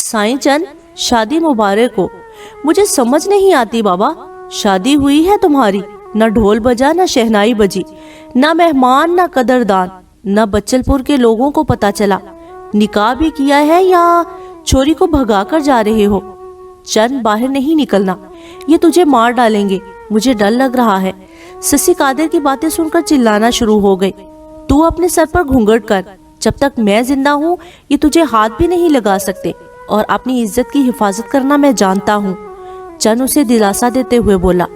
साईं चंद, शादी मुबारक हो। मुझे समझ नहीं आती बाबा, शादी हुई है तुम्हारी, न ढोल बजा न शहनाई बजी, न मेहमान न कदरदान, न बच्चलपुर के लोगों को पता चला। निकाह भी किया है या छोरी को भगा कर जा रहे हो? चंद, बाहर नहीं निकलना, ये तुझे मार डालेंगे, मुझे डर लग रहा है। ससी कादिर की बातें सुनकर चिल्लाना शुरू हो गई। तू अपने सर पर घूंघट कर, जब तक मैं जिंदा हूँ ये तुझे हाथ भी नहीं लगा सकते, और अपनी इज्जत की हिफाजत करना मैं जानता हूँ। चंद उसे दिलासा देते हुए बोला।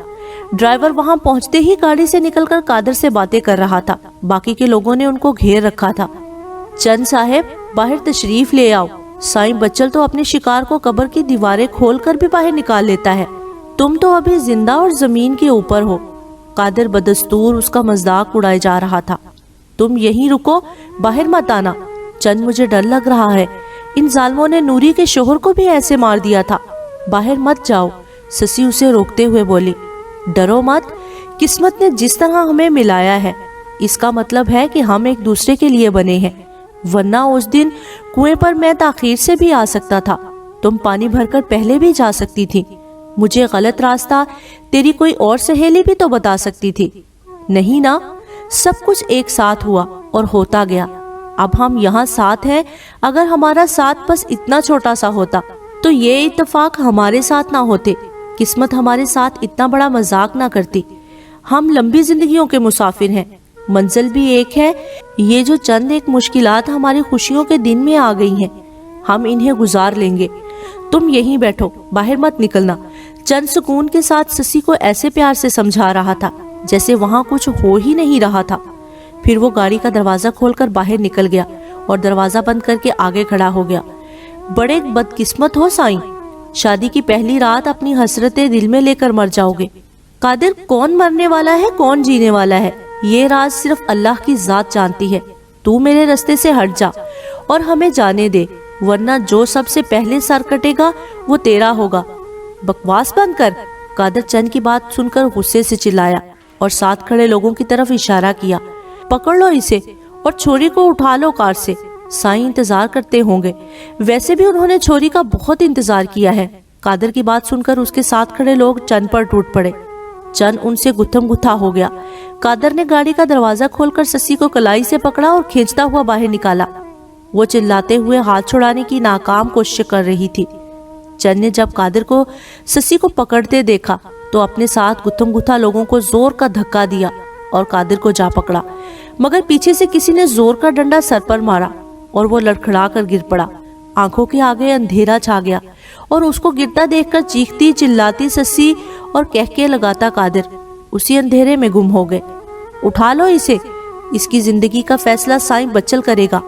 ड्राइवर वहां पहुंचते ही गाड़ी से निकलकर कादिर से बातें कर रहा था। बाकी के लोगों ने उनको घेर रखा था। चंद साहब, बाहर तशरीफ ले आओ। साईं बच्चल तो अपने शिकार को कब्र की दीवारें खोलकर भी बाहर निकाल लेता है, तुम तो अभी जिंदा और जमीन के ऊपर हो। कादिर बदस्तूर उसका मजाक उड़ाए जा रहा था। तुम यहीं रुको, बाहर मत आना। चंद, मुझे डर लग रहा है, इन जालमों ने नूरी के शोहर को भी ऐसे मार दिया था। बाहर मत जाओ, ससी उसे रोकते हुए बोली। डरो मत, किस्मत ने जिस तरह हमें मिलाया है इसका मतलब है कि हम एक दूसरे के लिए बने हैं, वरना उस दिन कुएं पर मैं ताखीर से भी आ सकता था, तुम पानी भरकर पहले भी जा सकती थी। मुझे गलत रास्ता तेरी कोई और सहेली भी तो बता सकती थी। नहीं ना, सब कुछ एक साथ हुआ और होता गया। अब हम यहाँ साथ हैं। अगर हमारा साथ बस इतना छोटा सा होता तो ये इत्तेफाक हमारे साथ ना होते, किस्मत हमारे साथ इतना बड़ा मजाक ना करती। हम लंबी जिंदगियों के मुसाफिर हैं, मंजिल भी एक है। ये जो चंद एक मुश्किलात हमारी खुशियों के दिन में आ गई हैं, हम इन्हें गुजार लेंगे। तुम यहीं बैठो, बाहर मत निकलना। चंद सुकून के साथ ससी को ऐसे प्यार से समझा रहा था जैसे वहां कुछ हो ही नहीं रहा था। फिर वो गाड़ी का दरवाजा खोलकर बाहर निकल गया और दरवाजा बंद करके आगे खड़ा हो गया। बड़े बदकिस्मत हो साईं, शादी की पहली रात अपनी हसरतें दिल में लेकर मर जाओगे। कादिर, कौन मरने वाला है कौन जीने वाला है ये राज सिर्फ अल्लाह की जात जानती है। तू मेरे रास्ते से हट जा और हमें जाने दे, वरना जो सबसे पहले सर कटेगा वो तेरा होगा। बकवास बंद कर। कादिर चंद की बात सुनकर गुस्से से चिल्लाया और साथ खड़े लोगों की तरफ इशारा किया। पकड़ लो इसे और छोरी को उठा लो कार से। साईं इंतजार करते होंगे, वैसे भी उन्होंने छोरी का बहुत इंतजार किया है। कादिर की बात सुनकर उसके साथ खड़े लोग चंद पर टूट पड़े। चंद उनसे गुत्थम गुत्था हो गया। कादिर ने गाड़ी का दरवाजा खोलकर ससी को कलाई से पकड़ा और खींचता हुआ बाहर निकाला। वो चिल्लाते हुए हाथ छुड़ाने की नाकाम कोशिश कर रही थी। चंद ने जब कादिर को ससी को पकड़ते देखा तो अपने साथ गुत्थम गुत्था लोगों को जोर का धक्का दिया और कादिर को जा पकड़ा, मगर पीछे से किसी ने जोर का डंडा सर पर मारा और वो लड़खड़ा कर गिर पड़ा। आंखों के आगे अंधेरा छा गया और उसको गिरता देखकर चीखती चिल्लाती ससी और कहके लगाता कादिर उसी अंधेरे में गुम हो गए। उठा लो इसे, इसकी जिंदगी का फैसला साईं बच्चल करेगा,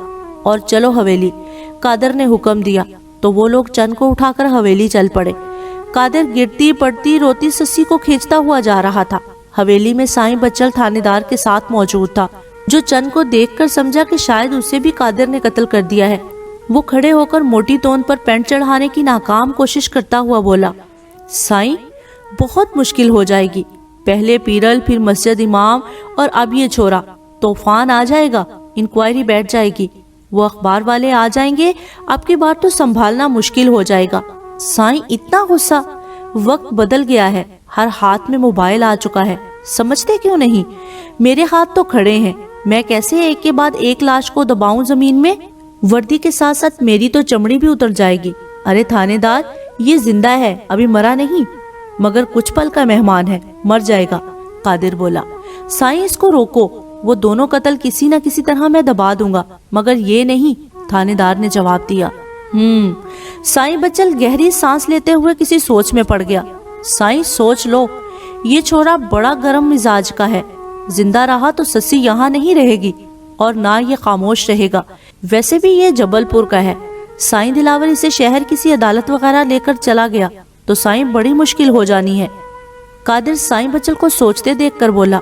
और चलो हवेली। कादिर ने हुक्म दिया तो वो लोग चंद को उठाकर हवेली चल पड़े। कादिर गिरती पड़ती रोती ससी को खींचता हुआ जा रहा था। हवेली में साईं बच्चल थानेदार के साथ मौजूद था, जो चंद को देखकर समझा कि शायद उसे भी कादिर ने कत्ल कर दिया है। वो खड़े होकर मोटी तोंद पर पैंट चढ़ाने की नाकाम कोशिश करता हुआ बोला, साईं, बहुत मुश्किल हो जाएगी। पहले पीरल, फिर मस्जिद इमाम, और अब ये छोरा। तूफान आ जाएगा, इंक्वायरी बैठ जाएगी, वो अखबार वाले आ जाएंगे, अब की बार तो संभालना मुश्किल हो जाएगा। साईं, इतना गुस्सा? वक्त बदल गया है, हर हाथ में मोबाइल आ चुका है, समझते क्यों नहीं? मेरे हाथ तो खड़े हैं, मैं कैसे एक के बाद एक लाश को दबाऊं जमीन में? वर्दी के साथ साथ मेरी तो चमड़ी भी उतर जाएगी। अरे थानेदार, ये जिंदा है, अभी मरा नहीं, मगर कुछ पल का मेहमान है, मर जाएगा। कादिर बोला, साईं इसको रोको, वो दोनों कत्ल किसी न किसी तरह मैं दबा दूंगा, मगर ये नहीं। थानेदार ने जवाब दिया। साईं बच्चल गहरी सांस लेते हुए किसी सोच में पड़ गया। साईं, सोच लो, ये छोरा बड़ा गर्म मिजाज का है, जिंदा रहा तो ससी यहाँ नहीं रहेगी और ना ये खामोश रहेगा। वैसे भी ये जबलपुर का है। साईं दिलावर इसे शहर किसी अदालत वगैरह लेकर चला गया तो साईं बड़ी मुश्किल हो जानी है। कादिर साईं बच्चल को सोचते देखकर बोला।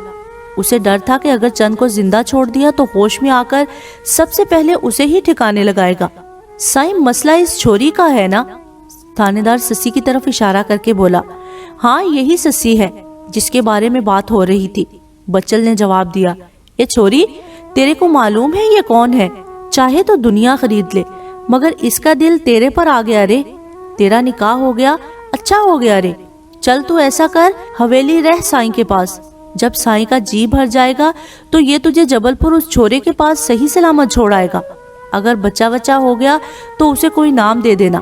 उसे डर था कि अगर चंद को जिंदा छोड़ दिया तो होश में आकर सबसे पहले उसे ही ठिकाने लगाएगा। साईं, मसला इस छोरी का है ना? थानेदार ससी की तरफ इशारा करके बोला। हाँ, यही ससी है जिसके बारे में बात हो रही थी। बच्चल ने जवाब दिया। ये छोरी, तेरे को मालूम है ये कौन है? चाहे तो दुनिया खरीद ले, मगर इसका दिल तेरे पर आ गया रे, तेरा निकाह हो गया, अच्छा हो गया रे। चल तू ऐसा कर, हवेली रह साईं के पास, जब साईं का जी भर जाएगा तो ये तुझे जबलपुर उस छोरे के पास सही सलामत छोड़ आएगा। अगर बच्चा बच्चा हो गया तो उसे कोई नाम दे देना।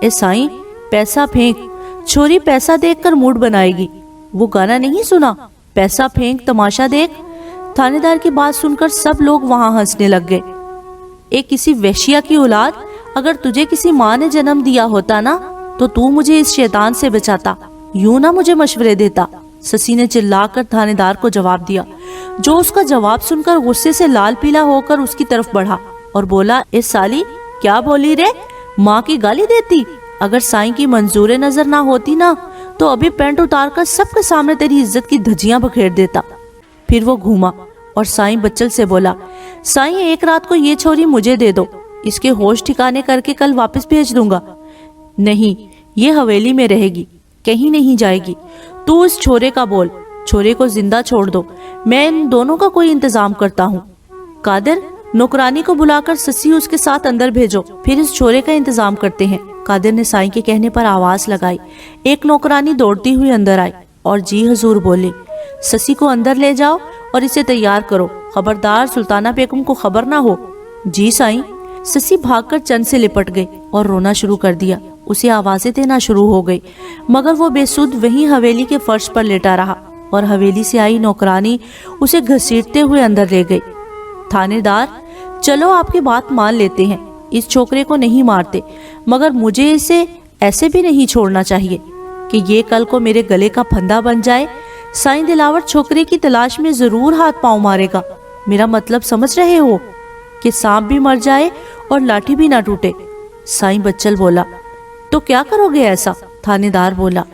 ए साईं, पैसा फेंक, छोरी पैसा देखकर मूड बनाएगी। वो गाना नहीं सुना, पैसा फेंक तमाशा देख। थानेदार की बात सुनकर सब लोग वहां हंसने लग गए। एक किसी वेश्या की औलाद, अगर तुझे किसी माँ ने जन्म दिया होता ना तो तू मुझे इस शैतान से बचाता, यूं ना मुझे मशवरे देता। ससी ने चिल्लाकर थानेदार को जवाब दिया, जो उसका जवाब सुनकर गुस्से से लाल पीला होकर उसकी तरफ बढ़ा और बोला, ए साली, क्या बोली रे, माँ की गाली देती? अगर साईं की मंजूर नजर ना होती ना तो अभी पैंट उतारकर सबके सामने तेरी इज्जत की धज्जियां बखेर देता। फिर वो घूमा और साईं बच्चल से बोला, साईं एक रात को ये छोरी मुझे दे दो, इसके होश ठिकाने करके कल वापस भेज दूंगा। नहीं, ये हवेली में रहेगी, कहीं नहीं जाएगी। तू उस छोरे का बोल, छोरे को जिंदा छोड़ दो, मैं इन दोनों का कोई इंतजाम करता हूँ। कादर, नौकरानी को बुलाकर ससी उसके साथ अंदर भेजो, फिर इस छोरे का इंतजाम करते हैं। कादिर ने साईं के कहने पर आवाज लगाई। एक नौकरानी दौड़ती हुई अंदर आई और जी हजूर बोली, ससी को अंदर ले जाओ और इसे तैयार करो, खबरदार सुल्ताना बेगम को खबर ना हो। जी साईं। ससी भागकर चंद से लिपट गई और रोना शुरू कर दिया। उसे आवाजें देना शुरू हो गई, मगर वो बेसुध वहीं हवेली के फर्श पर लेटा रहा और हवेली से आई नौकरानी उसे घसीटते हुए अंदर ले गई। थानेदार, चलो आपकी बात मान लेते हैं, इस छोकरे को नहीं मारते, मगर मुझे इसे ऐसे भी नहीं छोड़ना चाहिए कि ये कल को मेरे गले का फंदा बन जाए। साईं दिलावर छोकरे की तलाश में जरूर हाथ पांव मारेगा। मेरा मतलब समझ रहे हो, कि सांप भी मर जाए और लाठी भी ना टूटे। साईं बच्चल बोला, तो क्या करोगे ऐसा? थानेदार बोला,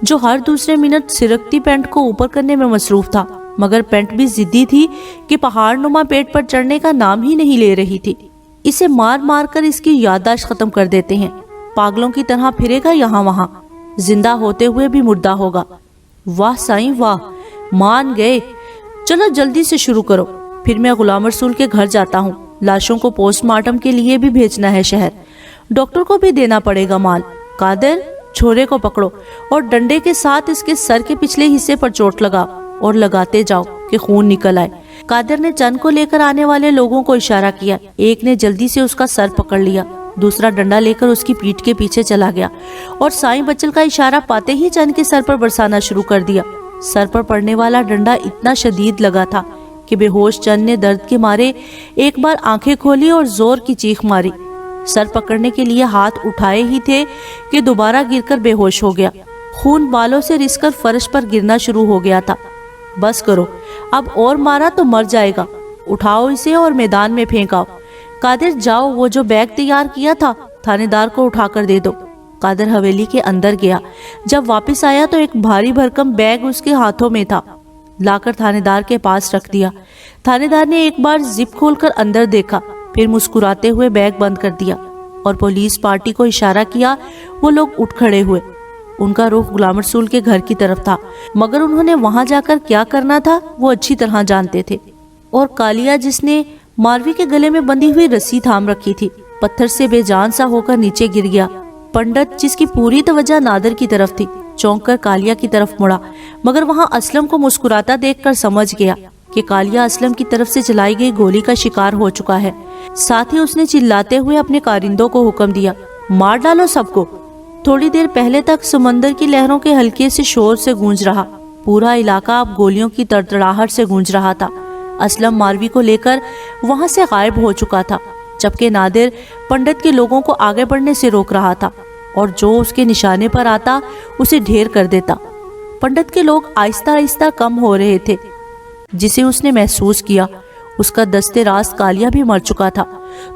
जो हर दूसरे मिनट सिरकती पैंट को ऊपर करने में मसरूफ था, मगर पैंट भी जिद्दी थी कि पहाड़ नुमा पेट पर चढ़ने का नाम ही नहीं ले रही थी। इसे मार मार कर इसकी याददाश्त खत्म कर देते हैं, पागलों की तरह फिरेगा यहाँ वहां, जिंदा होते हुए भी मुर्दा होगा। वाह साईं वाह, मान गए। चलो जल्दी से शुरू करो, फिर मैं गुलाम रसूल के घर जाता हूँ। लाशों को पोस्टमार्टम के लिए भी भेजना है शहर, डॉक्टर को भी देना पड़ेगा माल। कादर, छोरे को पकड़ो और डंडे के साथ इसके सर के पिछले हिस्से पर चोट लगाओ और लगाते जाओ कि खून निकल आए। कादर ने चंद को लेकर आने वाले लोगों को इशारा किया। एक ने जल्दी से उसका सर पकड़ लिया, दूसरा डंडा लेकर उसकी पीठ के पीछे चला गया और साईं बच्चल का इशारा पाते ही चंद के सर पर बरसाना शुरू कर दिया। सर पर पड़ने वाला डंडा इतना शदीद लगा था कि बेहोश चंद ने दर्द के मारे एक बार आंखें खोली और जोर की चीख मारी। सर पकड़ने के लिए हाथ उठाए ही थे कि दोबारा गिरकर बेहोश हो गया। खून बालों से रिसकर फर्श पर गिरना शुरू हो गया था। बस करो, अब और मारा तो मर जाएगा, उठाओ इसे और मैदान में फेंकाओ। कादिर, जाओ वो जो बैग तैयार किया था थानेदार को उठाकर दे दो। कादिर हवेली के अंदर गया। जब वापस आया तो एक भारी भरकम बैग उसके हाथों में था। लाकर थानेदार के पास रख दिया। थानेदार ने एक बार जिप खोलकर अंदर देखा, फिर मुस्कुराते हुए बैग बंद कर दिया और पुलिस पार्टी को इशारा किया। वो लोग उठ खड़े हुए। उनका रुख गुलाम रसूल के घर की तरफ था, मगर उन्होंने वहां जाकर क्या करना था वो अच्छी तरह जानते थे। और कालिया, जिसने मालवी के गले में बंधी हुई रस्सी थाम रखी थी, पत्थर से बेजान सा होकर नीचे गिर गया। पंडित, जिसकी पूरी तवज्जो नादर की तरफ थी, चौंक कर कालिया की तरफ मुड़ा, मगर वहां असलम को मुस्कुराता देखकर समझ गया कि कालिया असलम की तरफ से चलाई गई गोली का शिकार हो चुका है। साथ ही उसने चिल्लाते हुए अपने कारिंदों को हुक्म दिया, मार डालो सबको। थोड़ी देर पहले तक समंदर की लहरों के हल्के से शोर से गूंज रहा पूरा इलाका अब गोलियों की तड़तड़ाहट से गूंज रहा था। असलम मालवी को लेकर वहां से गायब हो चुका था, जबकि नादिर पंडित के लोगों को आगे बढ़ने से रोक रहा था और जो उसके निशाने पर आता उसे ढेर कर देता। पंडित के लोग आहिस्ता आहिस्ता कम हो रहे थे। जिसे उसने महसूस किया उसका दस्ते रास्त कालिया भी मर चुका था,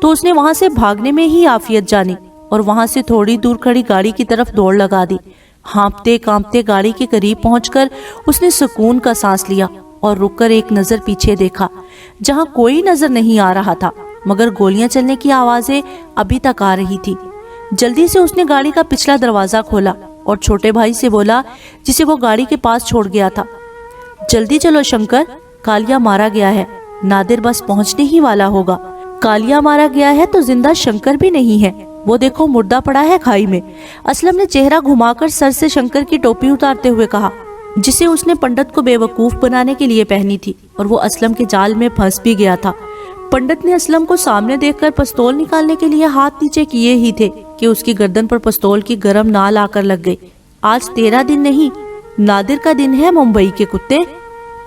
तो उसने वहां से भागने में ही आफियत जानी और वहां से थोड़ी दूर खड़ी गाड़ी की तरफ दौड़ लगा दी। हाँपते कांपते गाड़ी के करीब पहुंचकर उसने सुकून का सांस लिया और रुककर एक नजर पीछे देखा, जहां कोई नजर नहीं आ रहा था, मगर गोलियां चलने की आवाजें अभी तक आ रही थी। जल्दी से उसने गाड़ी का पिछला दरवाजा खोला और छोटे भाई से बोला, जिसे वो गाड़ी के पास छोड़ गया था, जल्दी चलो शंकर, कालिया मारा गया है, नादिर बस पहुंचने ही वाला होगा। कालिया मारा गया है तो जिंदा शंकर भी नहीं है, वो देखो मुर्दा पड़ा है खाई में। असलम ने चेहरा घुमाकर सर से शंकर की टोपी उतारते हुए कहा, जिसे उसने पंडित को बेवकूफ बनाने के लिए पहनी थी, और वो असलम के जाल में फंस भी गया था। पंडित ने असलम को सामने देखकर पिस्तौल निकालने के लिए हाथ नीचे किए ही थे कि उसकी गर्दन पर पिस्तौल की गरम नाल आकर लग गई। आज तेरा दिन नहीं, नादिर का दिन है मुंबई के कुत्ते।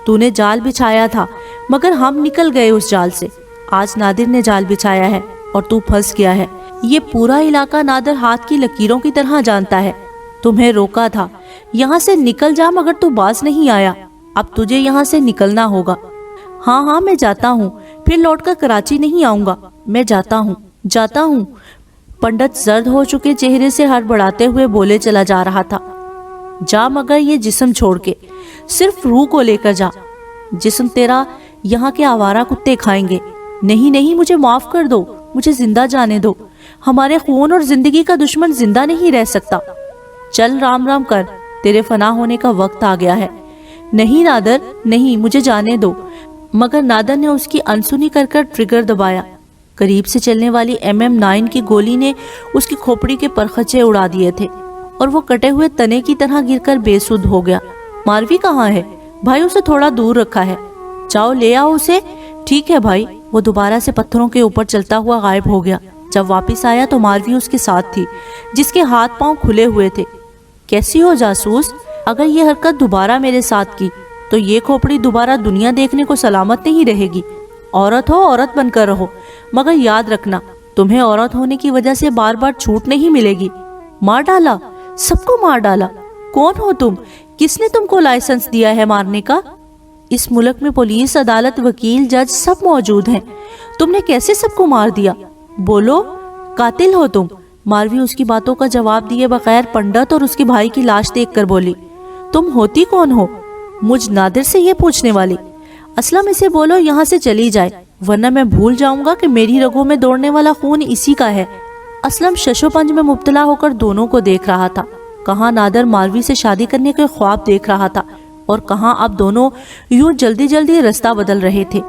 तूने जाल बिछाया था मगर हम निकल गए उस जाल से। आज नादिर ने जाल बिछाया है और तू फंस गया है। ये पूरा इलाका नादिर हाथ की लकीरों की तरह जानता है। तुम्हें रोका था, यहाँ से निकल जा, मगर तू बाज नहीं आया। अब तुझे यहाँ से निकलना होगा। हाँ मैं जाता हूँ, फिर लौटकर कराची नहीं आऊंगा। मैं जाता हूँ। पंडित जर्द हो चुके चेहरे से हड़बड़ाते हुए बोले चला जा रहा था। जा मगर ये जिस्म छोड़ के, सिर्फ रूह को लेकर जा। जिस्म तेरा यहाँ के आवारा कुत्ते खाएंगे। नहीं, मुझे माफ कर दो, मुझे जिंदा जाने दो। हमारे खून और जिंदगी का दुश्मन जिंदा नहीं रह सकता। चल राम राम कर, तेरे फना होने का वक्त आ गया है। नहीं नादर, नहीं, मुझे जाने दो। मगर नादर ने उसकी अनसुनी कर ट्रिगर दबाया। करीब से चलने वाली MM9 की गोली ने उसकी खोपड़ी के परखचे उड़ा दिए थे और वो कटे हुए तने की तरह गिरकर बेसुध हो गया। मारवी कहाँ है? भाई उसे थोड़ा दूर रखा है, जाओ ले आओ उसे। ठीक है भाई। वो दोबारा से पत्थरों के ऊपर चलता हुआ गायब हो गया। जब वापस आया तो मारवी उसके साथ थी, जिसके हाथ पांव खुले हुए थे। कैसी हो जासूस? अगर ये हरकत दोबारा मेरे साथ की तो ये खोपड़ी दोबारा दुनिया देखने को सलामत नहीं रहेगी। औरत हो, औरत बनकर रहो, मगर याद रखना तुम्हें औरत होने की वजह से बार बार छूट नहीं मिलेगी। मार डाला, सबको मार डाला। कौन हो तुम? किसने तुमको लाइसेंस दिया है मारने का? इस मुल्क में पुलिस, अदालत, वकील, जज सब मौजूद हैं। तुमने कैसे सबको मार दिया? बोलो, कातिल हो तुम। मारवी उसकी बातों का जवाब दिए बगैर पंडित और उसके भाई की लाश देखकर बोली, तुम होती कौन हो? मुझ नादिर से ये पूछने वाली। असलम इसे बोलो यहाँ से चली जाए, वरना मैं भूल जाऊंगा कि मेरी रगों में दौड़ने वाला खून इसी का है। असलम शशोपंज में मुब्तला होकर दोनों को देख रहा था। कहाँ नादिर मारवी से शादी करने के ख्वाब देख रहा था और कहाँ अब दोनों यूं जल्दी जल्दी रास्ता बदल रहे थे।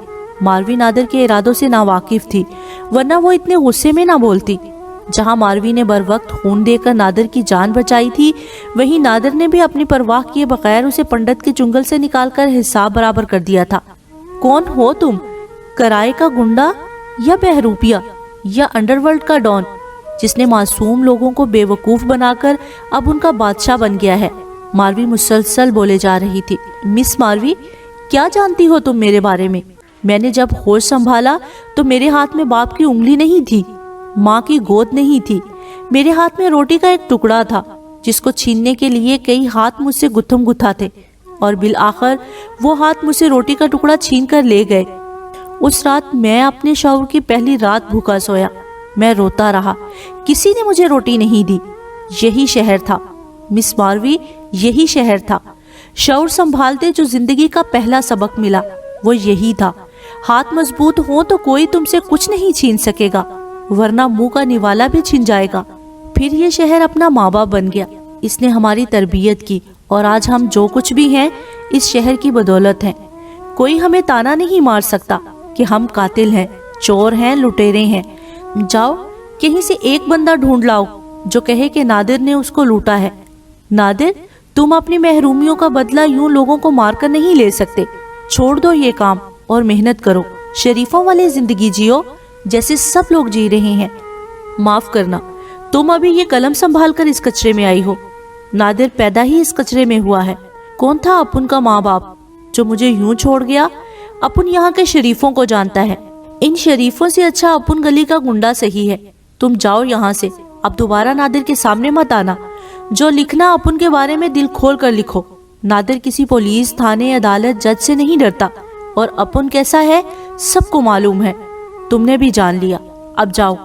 मारवी नादिर के इरादों से नावाकिफ थी, वरना वो इतने गुस्से में ना बोलती। जहां मारवी ने बर वक्त खून देकर नादिर की जान बचाई थी, वहीं नादिर ने भी अपनी परवाह किए बगैर उसे पंडित के चुंगल से निकालकर हिसाब बराबर कर दिया था। कौन हो तुम? कराए का गुंडा या बहरूपिया या अंडरवर्ल्ड का डॉन, जिसने मासूम लोगों को बेवकूफ बनाकर अब उनका बादशाह बन गया है? मारवी मुसलसल बोले जा रही थी। मिस मारवी, क्या जानती हो तुम मेरे बारे में? मैंने जब होश संभाला तो मेरे हाथ में बाप की उंगली नहीं थी, माँ की गोद नहीं थी। मेरे हाथ में रोटी का एक टुकड़ा था, जिसको छीनने के लिए कई हाथ मुझसे गुत्थम गुत्था थे, और बिल आखिर वो हाथ मुझसे रोटी का टुकड़ा छीन कर ले गए। उस रात मैं अपने शौहर की पहली रात भूखा सोया। मैं रोता रहा, किसी ने मुझे रोटी नहीं दी। यही शहर था मिस मारवी, यही शहर था। शौहर संभालते जो जिंदगी का पहला सबक मिला वो यही था, हाथ मजबूत हो तो कोई तुमसे कुछ नहीं छीन सकेगा, वरना मुंह का निवाला भी छिन जाएगा। फिर ये शहर अपना माँ बाप बन गया। इसने हमारी तरबियत की और आज हम जो कुछ भी हैं इस शहर की बदौलत हैं। कोई हमें ताना नहीं मार सकता कि हम कातिल हैं, चोर हैं, लुटेरे हैं। जाओ कहीं से एक बंदा ढूंढ लाओ जो कहे कि नादिर ने उसको लूटा है। नादिर, तुम अपनी महरूमियों का बदला यूं लोगों को मारकर नहीं ले सकते। छोड़ दो ये काम और मेहनत करो, शरीफों वाली जिंदगी जियो जैसे सब लोग जी रहे हैं। माफ करना, तुम अभी ये कलम संभाल कर इस कचरे में आई हो। नादिर पैदा ही इस कचरे में हुआ है। कौन था अपुन का माँ बाप जो मुझे यूं छोड़ गया? अपुन यहाँ के शरीफों को जानता है। इन शरीफों से अच्छा अपुन गली का गुंडा सही है। तुम जाओ यहाँ से, अब दोबारा नादिर के सामने मत आना। जो लिखना अपुन के बारे में दिल खोल कर लिखो। नादिर किसी पुलिस, थाने, अदालत, जज से नहीं डरता और अपुन कैसा है सबको मालूम है। तुमने भी जान लिया, अब जाओ।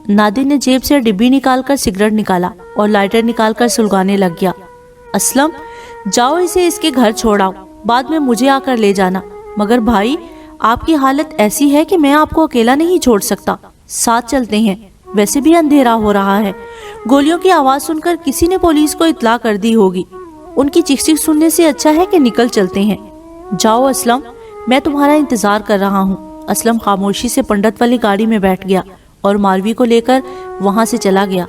नादिर ने जेब से डिब्बी निकालकर सिगरेट निकाला और लाइटर निकालकर सुलगाने लग गया। असलम, जाओ इसे इसके घर छोड़ाओ, बाद में मुझे आकर ले जाना। मगर भाई, आपकी हालत ऐसी है कि मैं आपको अकेला नहीं छोड़ सकता। साथ चलते हैं, वैसे भी अंधेरा हो रहा है। गोलियों की आवाज सुनकर किसी ने पुलिस को इत्तला कर दी होगी। उनकी चिक चिक सुनने से अच्छा है कि निकल चलते हैं। जाओ असलम, मैं तुम्हारा इंतजार कर रहा हूँ। اسلم خاموشی سے پنڈت والی گاڑی میں بیٹھ گیا اور ماروی کو لے کر وہاں سے چلا گیا۔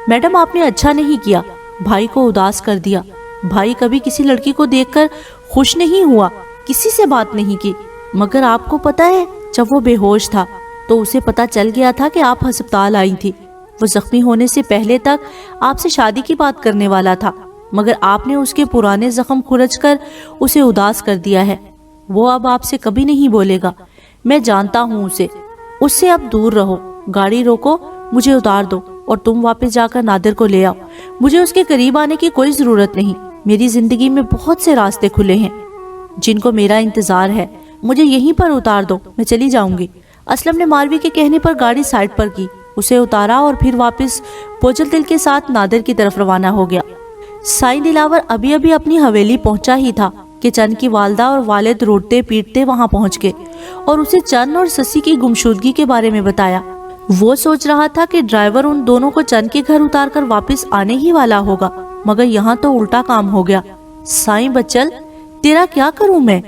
میڈم آپ نے اچھا نہیں کیا، بھائی کو اداس کر دیا۔ بھائی کبھی کسی لڑکی کو دیکھ کر خوش نہیں ہوا، کسی سے بات نہیں کی، مگر آپ کو پتا ہے جب وہ بے ہوش تھا تو اسے پتا چل گیا تھا کہ آپ ہسپتال آئی تھی۔ وہ زخمی ہونے سے پہلے تک آپ سے شادی کی بات کرنے والا تھا، مگر آپ نے اس کے پرانے زخم کھرچ کر اسے اداس کر دیا ہے۔ وہ اب آپ سے کبھی نہیں بولے گا، میں جانتا ہوں اسے۔ اس سے اب دور رہو، گاڑی روکو، مجھے اتار دو اور تم واپس جا کر نادر کو لے آؤ۔ مجھے اس کے قریب آنے کی کوئی ضرورت نہیں، میری زندگی میں بہت سے راستے کھلے ہیں جن کو میرا انتظار ہے، مجھے یہیں پر اتار دو، میں چلی جاؤں گی۔ اسلم نے ماروی کے کہنے پر گاڑی سائڈ پر کی، اسے اتارا اور پھر واپس بوجھل دل کے ساتھ نادر کی طرف روانہ ہو گیا۔ سائیں دلاور ابھی ابھی اپنی حویلی پہنچا ہی تھا کہ چند کی والدہ اور والد روٹتے پیٹتے وہاں پہنچ گئے اور اسے چند اور سسی کی گمشدگی کے بارے میں بتایا۔ وہ سوچ رہا تھا کہ ڈرائیور ان دونوں کو چند کے گھر اتار کر واپس آنے ہی والا ہوگا، مگر یہاں تو الٹا کام ہو گیا۔ سائیں بچل، تیرا کیا کروں میں؟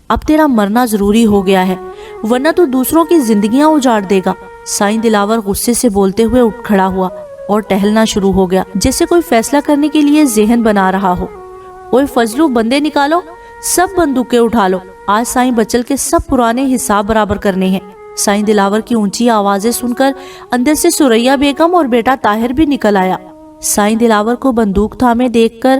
اب تیرا مرنا ضروری ہو گیا ہے، ورنہ تو دوسروں کی زندگیاں اجاڑ دے گا۔ سائیں دلاور غصے سے بولتے ہوئے اٹھ کھڑا ہوا اور ٹہلنا شروع ہو گیا، جیسے کوئی فیصلہ کرنے کے لیے ذہن بنا رہا ہو۔ اوے فضلو، بندے نکالو، سب بندوقیں اٹھا لو، آج سائیں بچل کے سب پرانے حساب برابر کرنے ہیں۔ سائیں دلاور کی اونچی آوازیں سن کر اندر سے سریا بیگم اور بیٹا طاہر بھی نکل آیا۔ سائیں دلاور کو بندوق تھامے دیکھ کر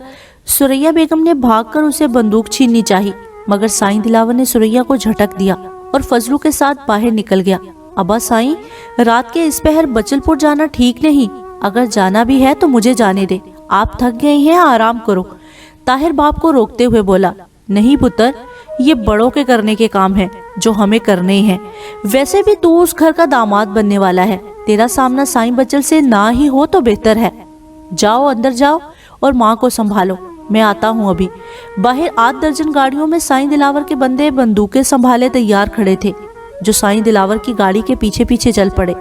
سریا بیگم نے بھاگ کر اسے بندوق چھیننی چاہی، مگر سائیں دلاور نے سریا کو جھٹک دیا اور فضلو کے ساتھ باہر نکل گیا۔ ابا سائیں، رات کے اس پہر بچل پور جانا ٹھیک نہیں، اگر جانا بھی ہے تو مجھے جانے دے، آپ تھک گئے ہیں، آرام کرو۔ طاہر باپ کو روکتے ہوئے بولا، نہیں پتر، یہ بڑوں کے کرنے کے کام ہیں جو ہمیں کرنے ہیں، ویسے بھی تو اس گھر کا داماد بننے والا ہے، تیرا سامنا سائیں بچل سے نہ ہی ہو تو بہتر ہے۔ جاؤ اندر جاؤ اور ماں کو سنبھالو، میں آتا ہوں ابھی۔ باہر 8 درجن گاڑیوں میں سائیں دلاور کے بندے بندوقیں سنبھالے تیار کھڑے تھے، جو سائیں دلاور کی گاڑی کے پیچھے پیچھے چل پڑے۔